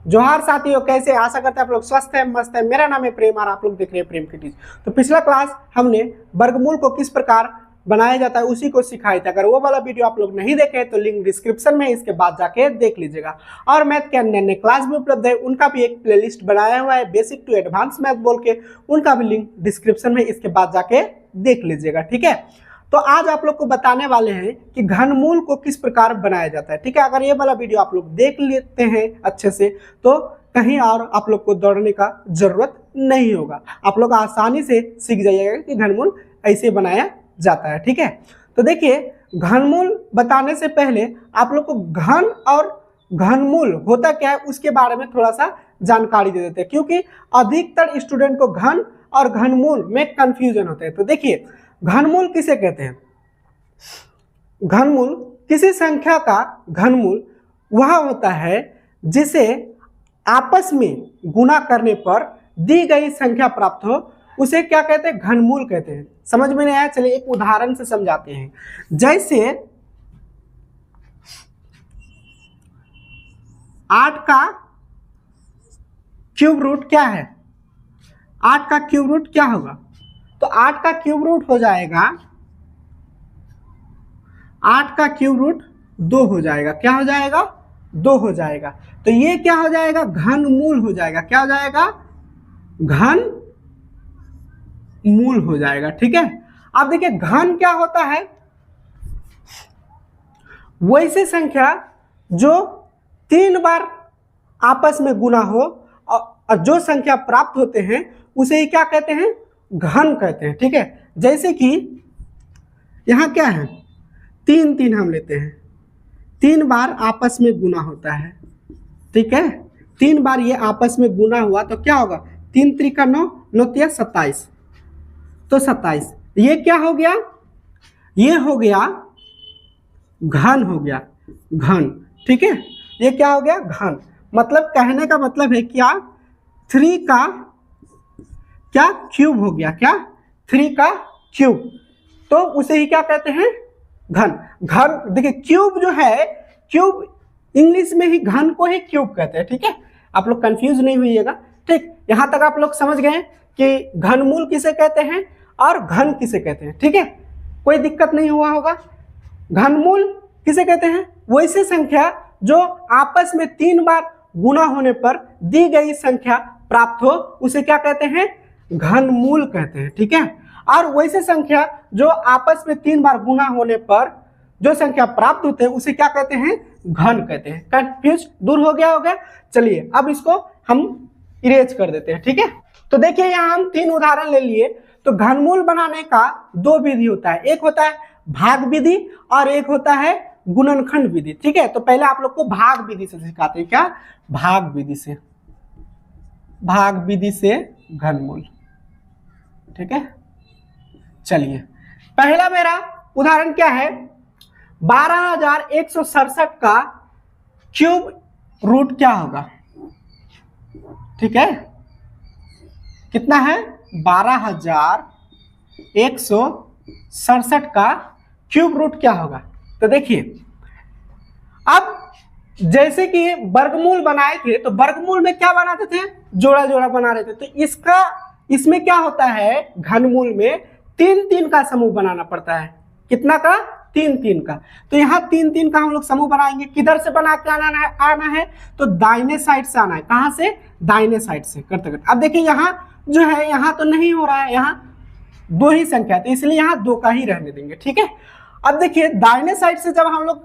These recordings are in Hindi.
जोहार साथियों, कैसे? आशा करते हैं आप लोग स्वस्थ है, मस्त है। मेरा नाम है प्रेम और आप लोग देख रहे हैं प्रेम किटीज। तो पिछला क्लास हमने वर्गमूल को किस प्रकार बनाया जाता है उसी को सिखाया था। अगर वो वाला वीडियो आप लोग नहीं देखे तो लिंक डिस्क्रिप्शन में इसके बाद जाके देख लीजिएगा। और मैथ के अन्य अन्य क्लास भी उपलब्ध है, उनका भी एक प्लेलिस्ट बनाया हुआ है, बेसिक टू एडवांस मैथ बोल के, उनका भी लिंक डिस्क्रिप्शन में इसके बाद जाके देख लीजिएगा। ठीक है, तो आज आप लोग को बताने वाले हैं कि घनमूल को किस प्रकार बनाया जाता है। ठीक है, अगर ये वाला वीडियो आप लोग देख लेते हैं अच्छे से तो कहीं और आप लोग को दौड़ने का जरूरत नहीं होगा, आप लोग आसानी से सीख जाइएगा कि घनमूल ऐसे बनाया जाता है। ठीक है, तो देखिए घनमूल बताने से पहले आप लोग को घन और घनमूल होता क्या है उसके बारे में थोड़ा सा जानकारी दे देते हैं, क्योंकि अधिकतर स्टूडेंट को घन और घनमूल में कंफ्यूजन होता है। तो देखिए घनमूल किसे कहते हैं? घनमूल किसी संख्या का घनमूल वह होता है जिसे आपस में गुणा करने पर दी गई संख्या प्राप्त हो, उसे क्या कहते हैं? घनमूल कहते हैं। समझ में नहीं आया? चलिए एक उदाहरण से समझाते हैं। जैसे 8 का क्यूब रूट क्या है? 8 का क्यूब रूट क्या होगा? तो 8 का क्यूब रूट हो जाएगा, 8 का क्यूब रूट 2 हो जाएगा। क्या हो जाएगा? 2 हो जाएगा। तो ये क्या हो जाएगा? घनमूल हो जाएगा। क्या हो जाएगा? घन मूल हो जाएगा। ठीक है, अब देखिए घन क्या होता है? वैसे संख्या जो 3 बार आपस में गुना हो और जो संख्या प्राप्त होते हैं उसे ही क्या कहते हैं? घन कहते हैं। ठीक है, जैसे कि यहां क्या है? 3 3 हम लेते हैं, 3 बार आपस में गुना होता है। ठीक है, 3 बार ये आपस में गुना हुआ तो क्या होगा? 3 त्रिका 9, 9 तिया 27, तो 27। ये क्या हो गया? ये हो गया घन, हो गया घन। ठीक है, ये क्या हो गया? घन। मतलब कहने का मतलब है क्या? 3 का क्या क्यूब हो गया? क्या? 3 का क्यूब, तो उसे ही क्या कहते हैं? घन। घन देखिए क्यूब जो है, क्यूब इंग्लिश में ही घन को ही क्यूब कहते हैं। ठीक है, आप लोग कंफ्यूज नहीं होइएगा। ठीक, यहां तक आप लोग समझ गए कि घनमूल किसे कहते हैं और घन किसे कहते हैं। ठीक है, कोई दिक्कत नहीं हुआ होगा। घनमूल किसे कहते हैं? वैसे संख्या जो आपस में 3 बार गुना होने पर दी गई संख्या प्राप्त हो उसे क्या कहते हैं? घनमूल कहते हैं। ठीक है, और वैसे संख्या जो आपस में 3 बार गुना होने पर जो संख्या प्राप्त होते हैं उसे क्या कहते हैं? घन कहते हैं। कंफ्यूज दूर हो गया होगा। चलिए अब इसको हम इरेज कर देते हैं। ठीक है, तो देखिए यहाँ हम 3 उदाहरण ले लिए। तो घनमूल बनाने का 2 विधि होता है, एक होता है भाग विधि और एक होता है गुणनखंड विधि। ठीक है, तो पहले आप लोग को भाग विधि से सिखाते हैं। क्या? भाग विधि से, भाग विधि से घनमूल। ठीक है, चलिए पहला मेरा उदाहरण क्या है? 12,167 का क्यूब रूट क्या होगा? ठीक है, कितना है? 12,167 का क्यूब रूट क्या होगा? तो देखिए अब जैसे कि वर्गमूल बनाए थे तो वर्गमूल में क्या बनाते थे? जोड़ा जोड़ा बना रहे थे। तो इसमें क्या होता है? घनमूल में 3 3 का समूह बनाना पड़ता है। कितना का? 3 3 का। तो यहाँ 3 3 का हम लोग समूह बनाएंगे। किधर से बना के आना है? तो दाहिने साइड से आना है। कहां से? दाहिने साइड से करते करते। अब देखिए यहाँ जो है, यहाँ तो नहीं हो रहा है, यहाँ 2 ही संख्या, तो इसलिए यहाँ 2 का ही रहने देंगे। ठीक है, अब देखिए दाहिने साइड से जब हम लोग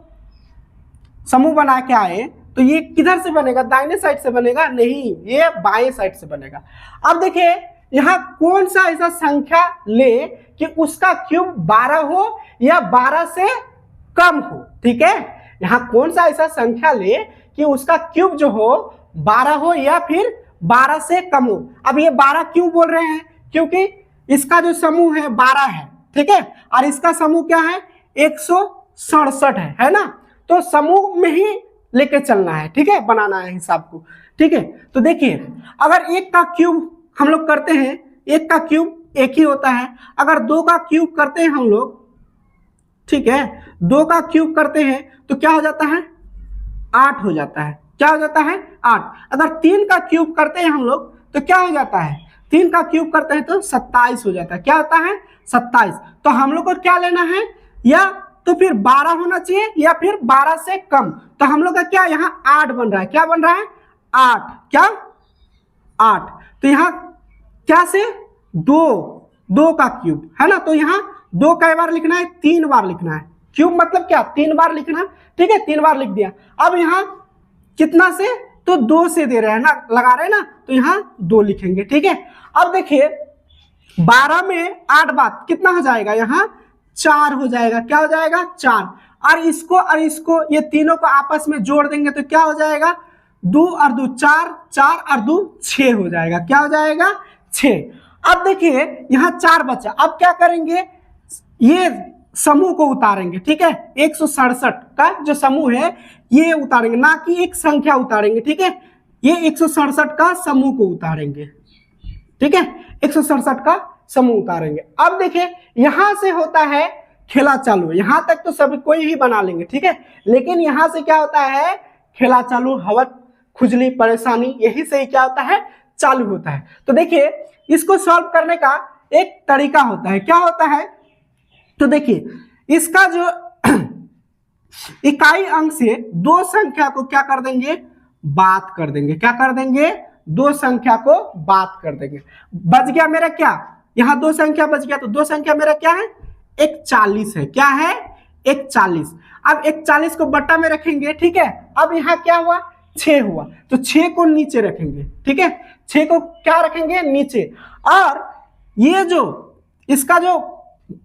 समूह बना के आए तो ये किधर से बनेगा? दाहिने साइड से बनेगा? नहीं, ये बाएं साइड से बनेगा। अब देखिए यहाँ कौन सा ऐसा संख्या ले कि उसका क्यूब 12 हो या 12 से कम हो। ठीक है, यहाँ कौन सा ऐसा संख्या ले कि उसका क्यूब जो हो 12 हो या फिर 12 से कम हो। अब ये 12 क्यों बोल रहे हैं? क्योंकि इसका जो समूह है 12 है। ठीक है, और इसका समूह क्या है? 167 है ना? तो समूह में ही लेके चलना है। ठीक है, बनाना है हिसाब को। ठीक है, तो देखिए अगर 1 का क्यूब हम लोग करते हैं, 1 का क्यूब 1 ही होता है। अगर 2 का क्यूब करते हैं हम लोग, ठीक है, 2 का क्यूब करते हैं तो क्या हो जाता है? 8 हो जाता है। क्या हो जाता है 8। अगर 3 का क्यूब करते हैं हम लोग तो क्या हो जाता है, 3 का क्यूब करते हैं तो 27 हो जाता है। क्या होता है 27। तो हम लोग को क्या लेना है, या तो फिर 12 होना चाहिए या फिर 12 से कम। तो हम लोग का क्या यहाँ 8 बन रहा है, क्या बन रहा है 8, क्या 8। तो यहाँ क्या से 2 का क्यूब है ना, तो यहाँ 2 कई बार लिखना है, 3 बार लिखना है। क्यूब मतलब क्या 3 बार लिखना, ठीक है 3 बार लिख दिया। अब यहाँ कितना से, तो 2 से दे रहे हैं ना, लगा रहे हैं ना, तो यहाँ 2 लिखेंगे, ठीक है। अब देखिए 12 में 8 बात कितना हो जाएगा, यहाँ 4 हो जाएगा। क्या हो जाएगा 4। और इसको ये तीनों को आपस में जोड़ देंगे तो क्या हो जाएगा 2 और 2 4, 4 और 2 6 हो जाएगा। क्या हो जाएगा 6। अब देखिए यहाँ 4 बचा, अब क्या करेंगे, ये समूह को उतारेंगे, ठीक है 167 का जो समूह है ये उतारेंगे, ना कि एक संख्या उतारेंगे, ठीक है। ये 167 का समूह को उतारेंगे, ठीक है 167 का समूह उतारेंगे। अब देखिए यहां से होता है खेला चालू, यहां तक तो सभी कोई ही बना लेंगे, ठीक है। लेकिन यहां से क्या होता है खेला चालू, हवत खुजली परेशानी, यही से क्या होता है चालू होता है। तो देखिए इसको सॉल्व करने का एक तरीका होता है, क्या होता है, तो देखिए इसका जो इकाई अंक से 2 संख्या को क्या कर देंगे, बात कर देंगे। क्या कर देंगे 2 संख्या को बात कर देंगे। बच गया मेरा क्या, यहाँ 2 संख्या बच गया, तो 2 संख्या मेरा क्या है 41 है। क्या है 41। अब 41 को बट्टा में रखेंगे, ठीक है। अब यहाँ क्या हुआ 6 हुआ, तो 6 को नीचे रखेंगे, ठीक है 6 को क्या रखेंगे नीचे। और ये जो इसका जो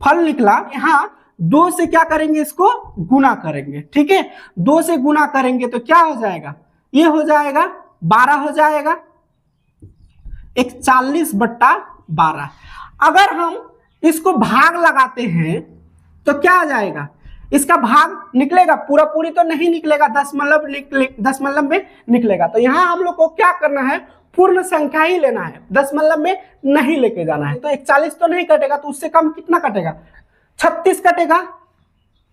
फल निकला, यहाँ 2 से क्या करेंगे इसको गुना करेंगे, ठीक है 2 से गुना करेंगे तो क्या हो जाएगा, ये हो जाएगा 12 हो जाएगा, 41/12। अगर हम इसको भाग लगाते हैं तो क्या आ जाएगा, इसका भाग निकलेगा, पूरा पूरी तो नहीं निकलेगा, दशमलव में निकलेगा। तो यहाँ हम लोग को क्या करना है, पूर्ण संख्या ही लेना है, दशमलव में नहीं लेके जाना है। तो 41 तो नहीं कटेगा, तो उससे कम कितना कटेगा 36 कटेगा।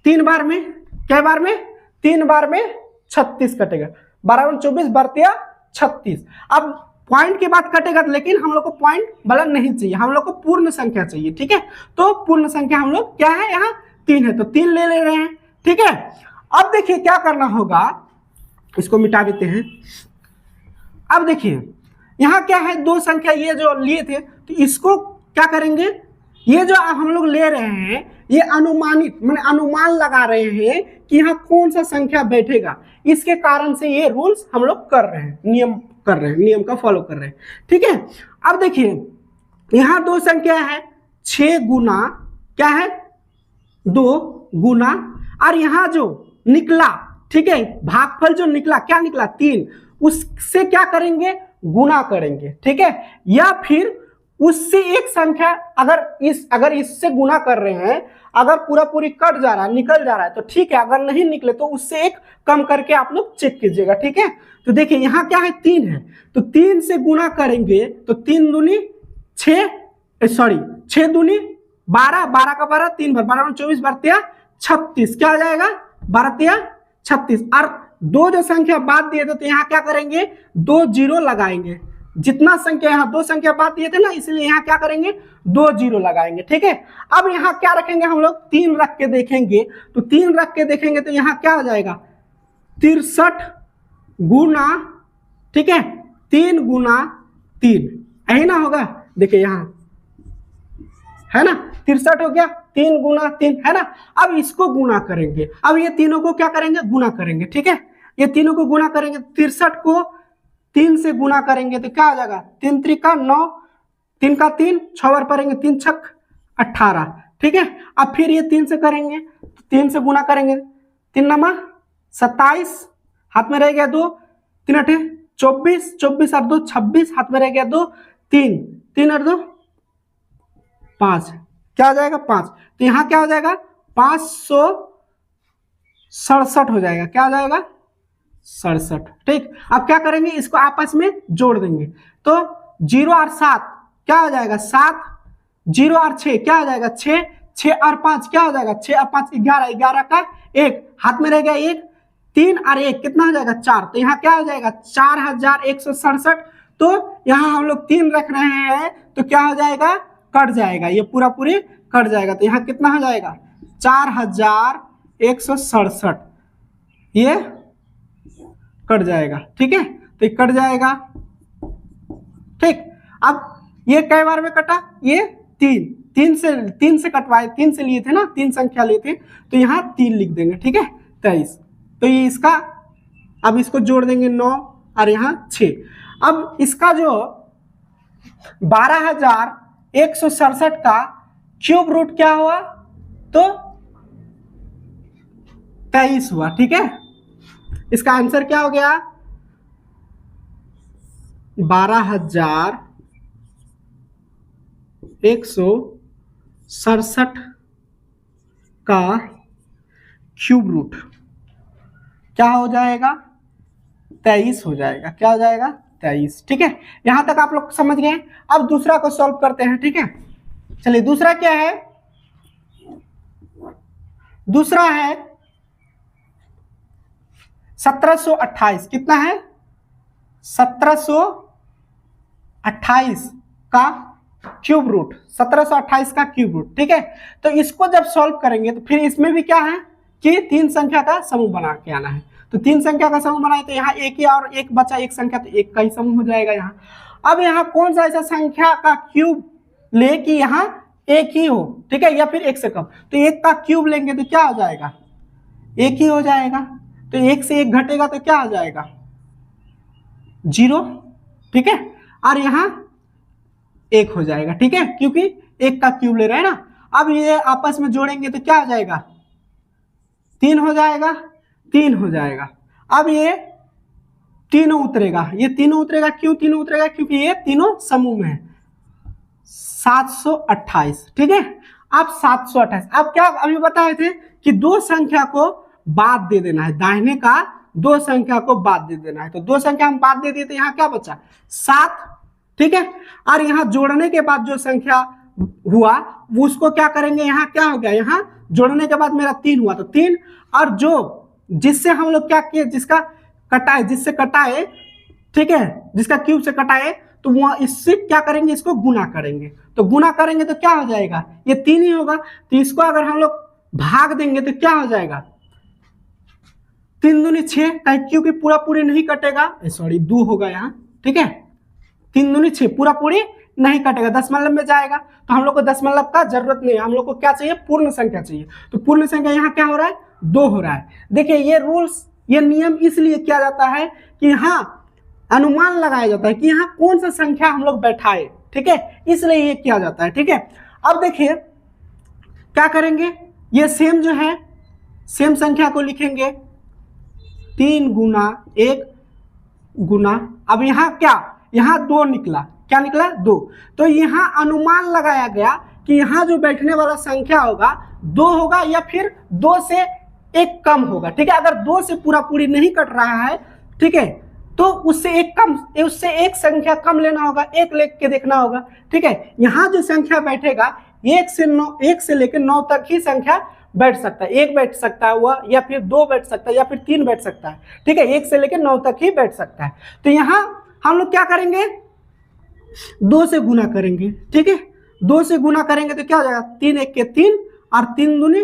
3 बार में, कै बार में 3 बार में 36 कटेगा, 12 24 बरतिया 36। अब पॉइंट के बाद कटेगा, लेकिन हम लोग को पॉइंट वाला नहीं चाहिए, हम लोग को पूर्ण संख्या चाहिए, ठीक है। तो पूर्ण संख्या हम लोग क्या है, यहाँ 3 है तो 3 ले रहे हैं, ठीक है। अब देखिए क्या करना होगा, इसको मिटा देते हैं। अब देखिए यहाँ क्या है 2 संख्या ये जो लिए थे, तो इसको क्या करेंगे, ये जो हम लोग ले रहे हैं ये अनुमानित, मैंने अनुमान लगा रहे हैं कि यहाँ कौन सा संख्या बैठेगा, इसके कारण से ये रूल्स हम लोग कर रहे हैं, नियम कर रहे हैं, नियम का फॉलो कर रहे हैं, ठीक है। अब देखिए यहाँ 2 संख्या है, 6 गुना क्या है 2 गुना, और यहाँ जो निकला, ठीक है भागफल जो निकला क्या निकला 3, उससे क्या करेंगे गुना करेंगे, ठीक है। या फिर उससे एक संख्या अगर इससे गुना कर रहे हैं, अगर पूरा पूरी कट जा रहा है, निकल जा रहा है तो ठीक है, अगर नहीं निकले तो उससे एक कम करके आप लोग चेक कीजिएगा, ठीक है। तो देखिए यहाँ क्या है 3 है, तो 3 से गुना करेंगे तो 3 दूनी 6, 6 दूनी 12, 12 का 12, 3 बार 12 24 बरतिया 36, क्या आ जाएगा 12 36। और 2 जो संख्या बात दिए थे तो यहाँ क्या करेंगे 2 जीरो लगाएंगे, जितना संख्या यहाँ 2 संख्या बात दिए थे ना, इसलिए यहाँ क्या करेंगे 2 जीरो लगाएंगे, ठीक है। अब यहाँ क्या रखेंगे हम लोग 3 रख के देखेंगे, तो 3 रख के देखेंगे तो यहाँ क्या हो जाएगा 63 गुना, ठीक है 3 गुना 3, यही ना होगा। देखिए यहाँ है ना 63 हो गया, 3 गुना 3 है ना। अब इसको गुना करेंगे, अब ये तीनों को क्या करेंगे गुना करेंगे, ठीक है ये तीनों को गुना करेंगे। 63 को 3 से गुना करेंगे तो क्या हो जाएगा 3 त्रिका 9, 3 का 3, 6 बार पढ़ेंगे 3 छक 18, ठीक है। अब फिर ये 3 से करेंगे तो 3 से गुना करेंगे, 3 नमा 27, हाथ में रह गया 2, 3 8 24, 24 और 2 26, हाथ में रह गया 2, 3 3 और 2 5, क्या हो जाएगा 5। तो यहाँ क्या हो जाएगा 567 हो जाएगा, क्या हो जाएगा 67, ठीक। अब क्या करेंगे इसको आपस में जोड़ देंगे, तो 0 और 7 क्या हो जाएगा 7, 0 और 6 क्या हो जाएगा 6, 6 और 5 क्या हो जाएगा 6 और 5 11, 11 का 1, हाथ में रह गया 1, 3 और 1 कितना हो जाएगा 4, तो यहाँ क्या हो जाएगा 4167। तो यहाँ हम लोग 3 रख रहे हैं तो क्या हो जाएगा, कट जाएगा, ये पूरा पूरी कट जाएगा। तो यहाँ कितना हो जाएगा 4167, ये कट जाएगा। ठीक है, तो ये कट जाएगा। ठीक, अब ये कई बार में कटा, ये 3 से कटवाए, 3 से लिए थे ना, 3 संख्या लिए थे, तो यहाँ 3 लिख देंगे। ठीक है, 23। तो ये इसका, अब इसको जोड़ देंगे 9 और यहाँ 6। अब इसका जो 12167 का क्यूब रूट क्या हुआ, तो 23 हुआ। ठीक है, इसका आंसर क्या हो गया 12167 का क्यूब रूट क्या हो जाएगा 23 हो जाएगा। क्या हो जाएगा 23। ठीक है, यहां तक आप लोग समझ गए। अब दूसरा को सॉल्व करते हैं। ठीक है, चलिए दूसरा क्या है, दूसरा है 1728। कितना है 1728 का क्यूब रूट, 1728 का क्यूब रूट। ठीक है, तो इसको जब सॉल्व करेंगे तो फिर इसमें भी क्या है कि 3 संख्या का समूह बना के आना है। तो 3 संख्या का समूह बनाए तो यहाँ एक ही और एक बचा, एक संख्या, तो एक का ही समूह हो जाएगा यहाँ। अब यहाँ कौन सा ऐसा संख्या का क्यूब ले कि यहाँ एक ही हो, ठीक है, या फिर एक से कम, तो एक का क्यूब लेंगे तो क्या हो जाएगा, एक ही हो जाएगा। तो एक से एक घटेगा तो क्या हो जाएगा 0। ठीक है, और यहाँ 1 हो जाएगा। ठीक है, क्योंकि एक का क्यूब ले रहे हैं ना। अब ये आपस में जोड़ेंगे तो क्या हो जाएगा 3 हो जाएगा, 3 हो जाएगा। अब ये तीनों उतरेगा, ये तीनों उतरेगा, क्यों तीनों उतरेगा, क्योंकि ये तीनों समूह में है। 728। ठीक है, अब 728, अब क्या अभी बताए थे कि 2 संख्या को बाद दे देना है, दाहिने का 2 संख्या को बाद दे देना है। तो 2 संख्या हम बाद दे दिए तो यहाँ क्या बचा 7। ठीक है, और यहाँ जोड़ने के बाद जो संख्या हुआ वो उसको क्या करेंगे, यहाँ क्या हो गया, यहाँ जोड़ने के बाद मेरा 3 हुआ तो 3, और जो जिससे हम लोग क्या किए, जिसका कटाए, जिससे कटाए, ठीक है, जिसका क्यूब से कटाए, तो वहां इससे क्या करेंगे, इसको गुना करेंगे। तो गुना करेंगे तो क्या हो जाएगा, ये 3 ही होगा। तो इसको अगर हम लोग भाग देंगे तो क्या हो जाएगा 3 दूनी 6, क्योंकि पूरा पूरी नहीं कटेगा, सॉरी 2 होगा यहाँ। ठीक है, 3 दूनी 6 पूरा पूरी नहीं कटेगा, दशमलव में जाएगा। तो हम लोग को दशमलव का जरूरत नहीं है, हम लोग को क्या चाहिए, पूर्ण संख्या चाहिए। तो पूर्ण संख्या यहाँ क्या हो रहा है 2 हो रहा है। देखिए ये रूल्स, ये नियम इसलिए किया जाता है कि यहाँ अनुमान लगाया जाता है कि यहाँ कौन सा संख्या हम लोग बैठाए। ठीक है, इसलिए ये किया जाता है। ठीक है, अब देखिए क्या करेंगे, ये सेम जो है सेम संख्या को लिखेंगे 3 गुना 1 गुना, अब यहाँ क्या, यहाँ 2 निकला, क्या निकला 2। तो यहाँ अनुमान लगाया गया कि यहाँ जो बैठने वाला संख्या होगा 2 होगा या फिर 2 से 1 कम होगा। ठीक है, अगर 2 से पूरा पूरी नहीं कट रहा है, ठीक है, तो उससे एक कम, उससे एक संख्या कम लेना होगा, 1 लेके देखना होगा। ठीक है, यहाँ जो संख्या बैठेगा 1 से लेकर 9 तक ही संख्या बैठ सकता है। 1 बैठ सकता है वह, या फिर 2 बैठ सकता है, या फिर 3 बैठ सकता है। ठीक है, 1 से लेकर 9 तक ही बैठ सकता है। तो यहाँ हम लोग क्या करेंगे 2 से गुना करेंगे। ठीक है, 2 से गुना करेंगे तो क्या हो जाएगा 3 1 के 3 और 3 दूनी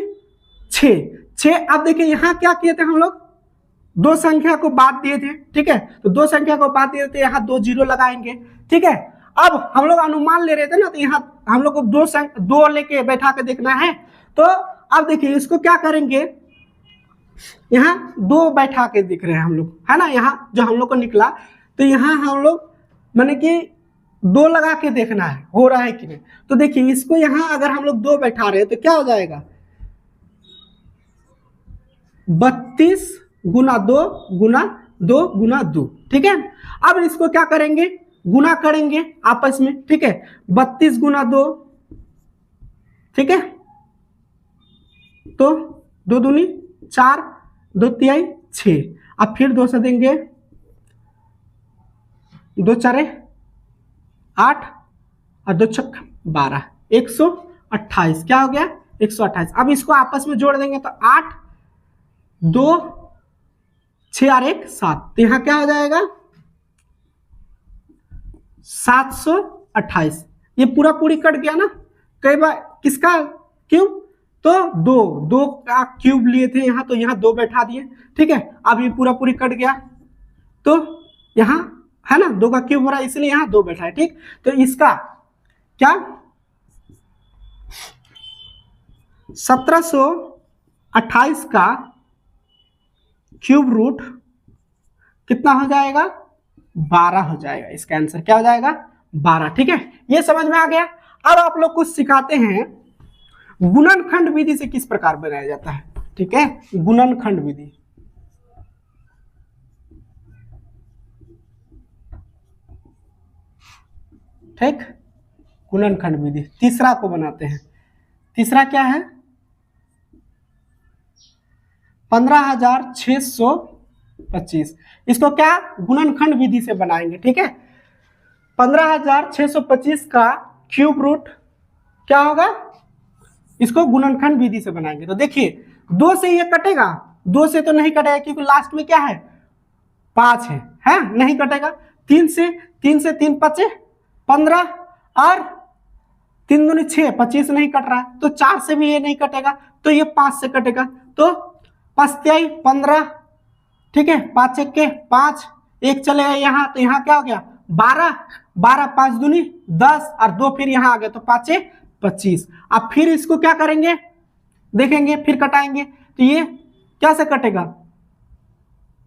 6। अब देखिए यहाँ क्या किए थे हम लोग, 2 संख्या को बात दिए थे। ठीक है, तो 2 संख्या को बात दिए थे, यहाँ 2 0 लगाएंगे। ठीक है, अब हम लोग अनुमान ले रहे थे ना, तो यहाँ हम लोग को 2 लेके बैठा के देखना है। तो अब देखिए इसको क्या करेंगे, यहाँ 2 बैठा के दिख रहे हैं हम लोग, है ना, यहाँ जो हम लोग को निकला, तो यहाँ हम लोग माने कि 2 लगा के देखना है हो रहा है कि नहीं। तो देखिए इसको यहाँ अगर हम लोग 2 बैठा रहे हैं तो क्या हो जाएगा 32 गुना 2 गुना 2 गुना 2। ठीक है, अब इसको क्या करेंगे, गुना करेंगे आपस में। ठीक है, 32 गुना 2, ठीक है, तो 2 दूनी 4, 2 तिहाई 6, अब फिर 2 से देंगे, 2 4 8 और 2 6 12, 128। क्या हो गया 128। अब इसको आपस में जोड़ देंगे तो 8 2 6 और 1 7, तो यहाँ क्या हो जाएगा 728। ये पूरा पूरी कट गया ना, कई बार किसका क्यूब, तो दो का क्यूब लिए थे यहाँ, तो यहाँ 2 बैठा दिए, ठीक है। अब ये पूरा पूरी कट गया, तो यहाँ है ना 2 का क्यूब हो रहा है, इसलिए यहाँ 2 बैठा है, ठीक। तो इसका क्या 1728 का क्यूब रूट कितना हो जाएगा 12 हो जाएगा। इसका आंसर क्या हो जाएगा 12, ठीक है। ये समझ में आ गया। अब आप लोग को सिखाते हैं गुणनखंड विधि से किस प्रकार बनाया जाता है, ठीक है। गुणनखंड विधि, ठीक, गुणनखंड विधि तीसरा को बनाते हैं। तीसरा क्या है 15,625। इसको क्या गुणनखंड विधि से बनाएंगे, ठीक है। 15,625 का क्यूब रूट क्या होगा, इसको गुणनखंड विधि से बनाएंगे। तो देखिए 2 से ये कटेगा, 2 से तो नहीं कटेगा क्योंकि लास्ट में क्या है 5 है नहीं कटेगा। 3 से 3 बचे 15 और 3 दूनी 6, 25 नहीं कट रहा है, तो 4 से भी ये नहीं कटेगा, तो ये 5 से कटेगा, तो 5 तिहाई 15, ठीक है। 5 एक के 5, 1 चलेगा यहाँ, तो यहाँ क्या हो गया 12, 5 दूनी 10 और 2 फिर यहाँ आ गया, तो 5 25। अब फिर इसको क्या करेंगे देखेंगे, फिर कटाएंगे, तो ये क्या से कटेगा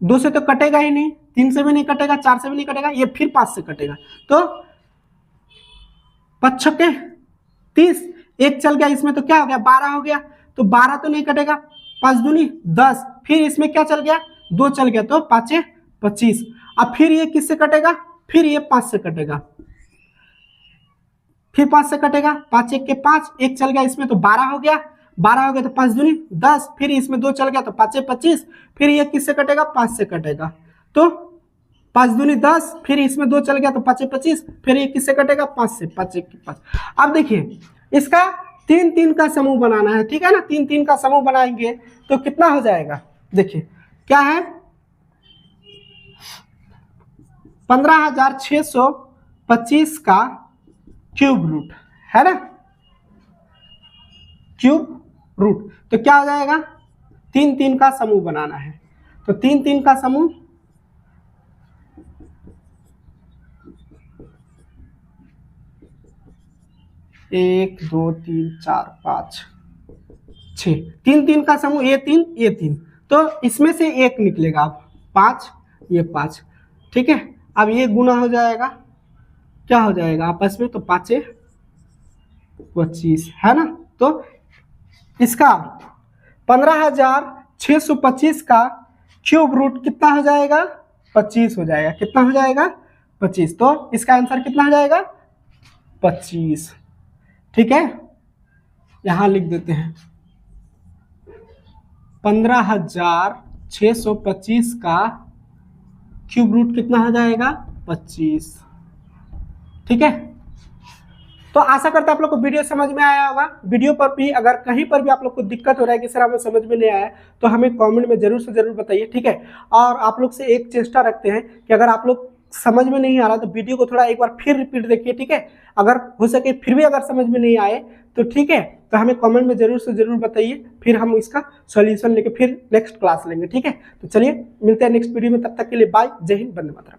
2 से तो कटेगा ही नहीं, 3 से भी नहीं कटेगा, 4 से भी नहीं कटेगा, ये फिर 5 से कटेगा, तो 5 छक्के 30, 1 चल गया इसमें, तो क्या हो गया 12 हो गया, तो 12 तो नहीं कटेगा, 5 दूनी 10, फिर इसमें क्या चल गया 2 चल गया, तो 5 25। अब फिर ये किससे कटेगा, फिर ये 5 से कटेगा, फिर 5 से कटेगा, 5 एक के 5, 1 चल गया इसमें, तो 12 हो गया, 12 हो गया, तो 5 दूनी 10, फिर इसमें 2 चल गया, तो 5 25, फिर ये किससे कटेगा 5 से कटेगा, तो 5 दूनी 10, फिर इसमें 2 चल गया, तो 5 25, फिर ये किससे कटेगा 5 से, 5 एक के 5। अब देखिए इसका 3 3 का समूह बनाना है, ठीक है ना। 3 3 का समूह बनाएंगे तो कितना हो जाएगा, देखिए क्या है 15,625 का क्यूब रूट है ना, क्यूब रूट, तो क्या हो जाएगा 3 3 का समूह बनाना है, तो 3 3 का समूह 1 2 3 4 5 6, 3 3 का समूह ये 3, तो इसमें से 1 निकलेगा, अब 5 ये 5, ठीक है। अब ये गुना हो जाएगा, क्या हो जाएगा आपस में, तो 5 25 है ना। तो इसका 15,625 का क्यूब रूट कितना हो जाएगा 25 हो जाएगा, कितना हो जाएगा 25, तो इसका आंसर कितना हो जाएगा 25, ठीक है। यहां लिख देते हैं 15,625 का क्यूब रूट कितना हो जाएगा 25, ठीक है। तो आशा करता आप लोग को वीडियो समझ में आया होगा। वीडियो पर भी अगर कहीं पर भी आप लोग को दिक्कत हो रहा है कि सर हमें समझ में नहीं आया, तो हमें कमेंट में जरूर से जरूर बताइए, ठीक है। और आप लोग से एक चेष्टा रखते हैं कि अगर आप लोग समझ में नहीं आ रहा तो वीडियो को थोड़ा एक बार फिर रिपीट देखिए, ठीक है। अगर हो सके फिर भी अगर समझ में नहीं आए तो ठीक है, तो हमें कमेंट में जरूर से जरूर बताइए, फिर हम इसका सॉल्यूशन लेके फिर नेक्स्ट क्लास लेंगे, ठीक है। तो चलिए मिलते हैं नेक्स्ट वीडियो में, तब तक के लिए बाय, जय हिंद, वंदे मातरम।